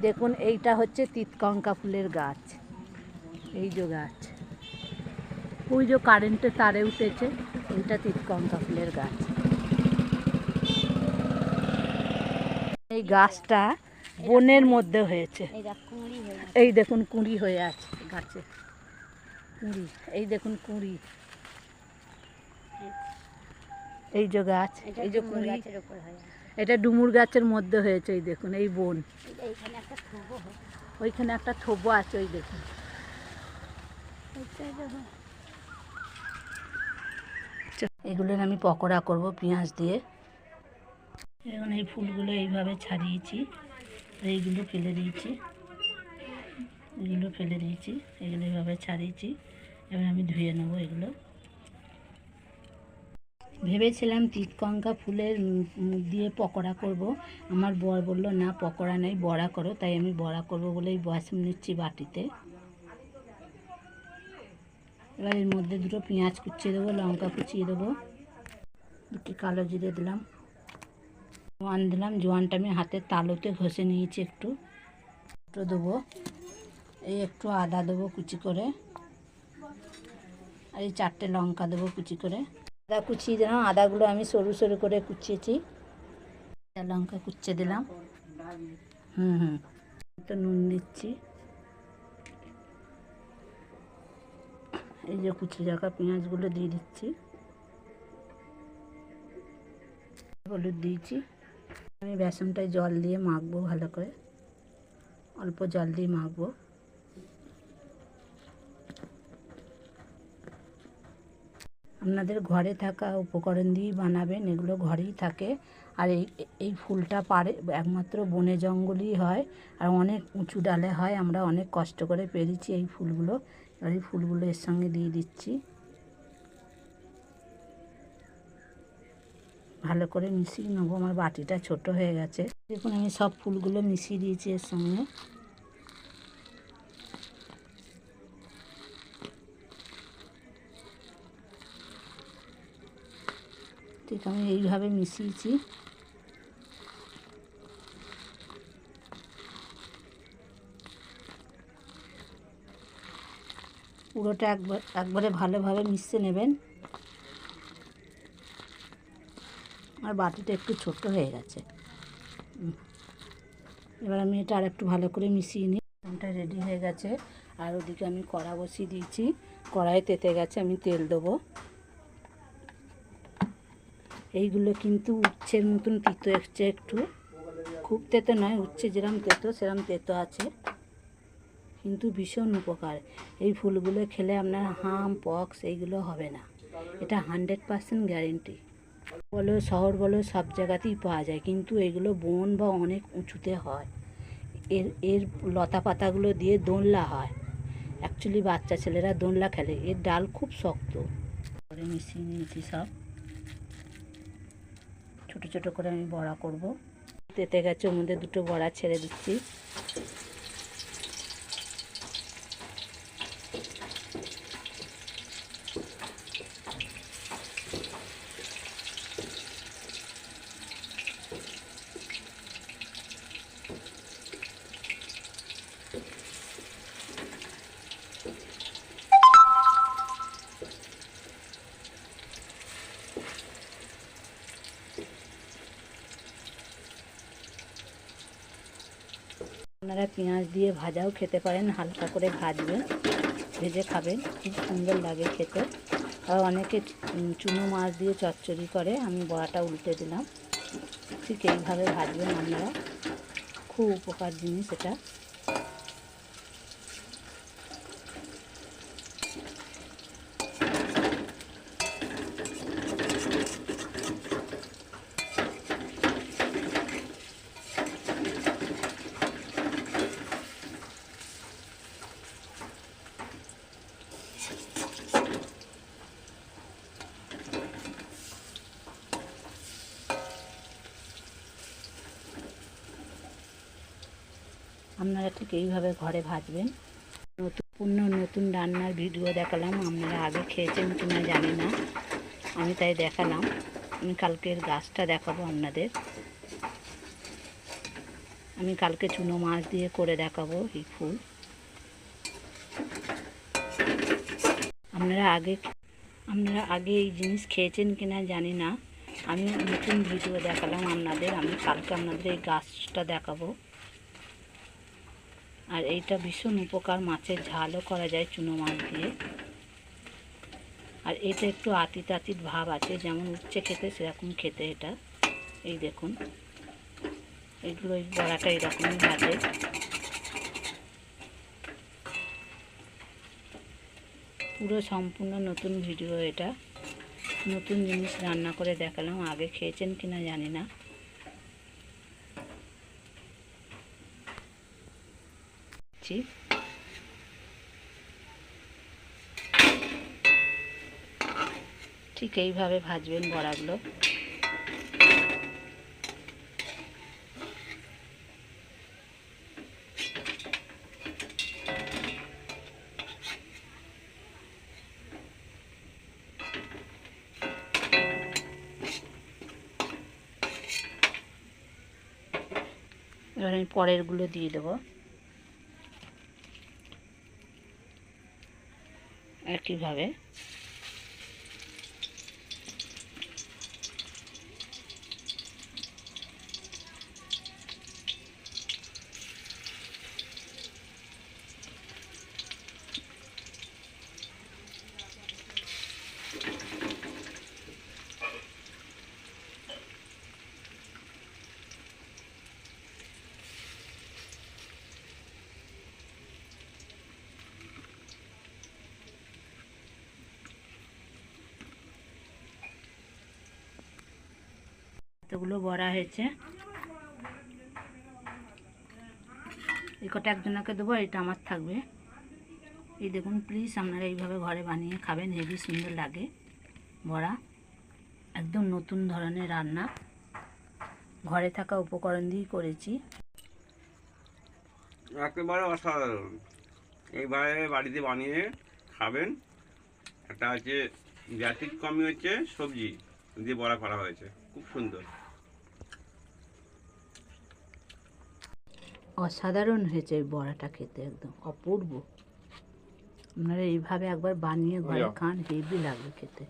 দেখুন এইটা হচ্ছে তিতকঙ্কা ফুলের গাছ, এই যে গাছ, ওই যে কারেন্টের তারে উঠেছে, এইটা তিতকঙ্কা ফুলের গাছ। এই গাছটা বনের মধ্যে হয়েছে, এই দেখুন কুঁড়ি হয়ে আছে গাছে, কুঁড়ি, এই দেখুন কুঁড়ি, এই যে গাছ, এই যে কুঁড়ি, এটা ডুমুর গাছের মধ্যে হয়েছে, এই দেখুন এই বন, ওইখানে একটা থোবো আছে, ওই দেখুন। এগুলোর আমি পকোড়া করব পেঁয়াজ দিয়ে। এখন এই ফুলগুলো এইভাবে ছাড়িয়েছি, এইগুলো ফেলে দিয়েছি, এগুলো ফেলে দিয়েছি, এগুলো এইভাবে ছাড়িয়েছি। এবার আমি ধুয়ে নেবো এগুলো। ভেবেছিলাম তিতকঙ্কা ফুলের মুখ দিয়ে পকোড়া করব, আমার বর বলল না পকোড়া নেই, বড়া করো, তাই আমি বড়া করব বলেই বসে নিচ্ছি বাটিতে। এবার এর মধ্যে দুটো পেঁয়াজ কুচিয়ে দেবো, লঙ্কা কুচিয়ে দেবো, দুটি কালো জিরে দিলাম, জোয়ান দিলাম, জোয়ানটা আমি হাতের তালুতে ঘষে নিয়েছি, একটু দেবো, এই একটু আদা দেবো কুচি করে, আর এই 4টে লঙ্কা দেবো কুচি করে, আদা কুচিয়ে দিলাম, আদাগুলো আমি সরু সরু করে কুচিয়েছি, লঙ্কা কুচিয়ে দিলাম, তো নুন দিচ্ছি, এই যে কুচি রাখা পেঁয়াজগুলো দিয়ে দিচ্ছি, হলুদ দিয়েছি। আমি বেসনটায় জল দিয়ে মাখবো ভালো করে, অল্প জল দিয়ে মাখবো। আপনাদের ঘরে থাকা উপকরণ দিয়েই বানাবেন, এগুলো ঘরেই থাকে। আর এই ফুলটা পারে একমাত্র বনে জঙ্গলই হয়, আর অনেক উঁচু ডালে হয়, আমরা অনেক কষ্ট করে পেরেছি এই ফুলগুলো। এবার এই ফুলগুলো এর সঙ্গে দিয়ে দিচ্ছি, ভালো করে মিশিয়ে নেবো। আমার বাটিটা ছোট হয়ে গেছে, দেখুন আমি সব ফুলগুলো মিশিয়ে দিয়েছি এর সঙ্গে। ঠিক আমি এইভাবে মিশিয়েছি। পুরোটা একবারে ভালোভাবে মিশিয়ে নেবেন। আর বাটিটা একটু ছোট হয়ে গেছে, এবার আমি এটা আর একটু ভালো করে মিশিয়ে নিই। এটা রেডি হয়ে গেছে। আর ওদিকে আমি কড়া বসিয়ে দিয়েছি, কড়াই তেতে গেছে, আমি তেল দেবো। এইগুলো কিন্তু উচ্ছের মতন তিতো এসছে, একটু খুব তেতো নয়, উচ্ছে যেরম তেতো সেরম তেতো আছে, কিন্তু ভীষণ উপকার। এই ফুলগুলো খেলে আপনার হাম পক্স এইগুলো হবে না, এটা 100% গ্যারেন্টি। বলো শহর বলো সব জায়গাতেই পাওয়া যায়, কিন্তু এগুলো বন বা অনেক উঁচুতে হয়। এর লতা পাতাগুলো দিয়ে দোলনা হয়, অ্যাকচুয়ালি বাচ্চা ছেলেরা দোলনা খেলে। এর ডাল খুব শক্ত। করে মিশিয়ে নিয়েছি সব, ছোটো ছোটো করে আমি বড়া করব। তেতে গেছে, ওর মধ্যে দুটো বড়া ছেড়ে দিচ্ছি। আপনারা পেঁয়াজ দিয়ে ভাজাও খেতে পারেন, হালকা করে ভাজবেন, ভেজে খাবেন, খুব সুন্দর লাগে খেতে। আর অনেকে চুনো মাছ দিয়ে চচ্চড়ি করে, আমি বড়াটা উল্টে দিলাম। ঠিক এইভাবে ভাজবেন আপনারা, খুব উপকার জিনিস এটা। আপনারা ঠিক এইভাবে ঘরে ভাজবেন। নতুন রান্নার ভিডিও দেখালাম, আপনারা আগে খেয়েছেন কিনা জানি না, আমি তাই দেখালাম। আমি কালকের গাছটা দেখাবো আপনাদের। আমি কালকে চুনো মাছ দিয়ে করে দেখাবো এই ফুল। আপনারা আগে এই জিনিস খেয়েছেন কিনা জানি না, আমি নতুন ভিডিও দেখালাম আপনাদের। আমি কালকে আপনাদের এই গাছটা দেখাবো। আর এইটা ভীষণ উপকার, মাছের ঝালও করা যায় চুনো মাছ দিয়ে। আর এটা একটু আতিত আতিত ভাব আছে, যেমন উচ্ছে খেতে সেরকম খেতে এটা। এই দেখুন, এইগুলো এই বড়াটা এইরকমই ভাজে। পুরো সম্পূর্ণ নতুন ভিডিও এটা, নতুন জিনিস রান্না করে দেখালাম। আগে খেয়েছেন কিনা জানি না। ঠিক এইভাবে ভাজবেন বড়াগুলো। এবার আমি পরেরগুলো দিয়ে দেবো একইভাবে। এতগুলো বড়া হয়েছে, এই কটা একজনকে দেবো, এটা আমার থাকবে। এই দেখুন, প্লিজ আপনারা এইভাবে ঘরে বানিয়ে খাবেন, হেভি সুন্দর লাগে বড়া। একদম নতুন ধরনের রান্না, ঘরে থাকা উপকরণ দিয়েই করেছি। একেবারে অসাধারণ। এইবারে বাড়িতে বানিয়ে খাবেন। একটা হচ্ছে ব্যতিক্রমী হচ্ছে সবজি দিয়ে বড়া করা হয়েছে, খুব সুন্দর। অসাধারণ হয়েছে এই বড়াটা, খেতে একদম অপূর্ব। আপনারা এইভাবে একবার বানিয়ে ঘরে খান, হেভি লাগবে খেতে।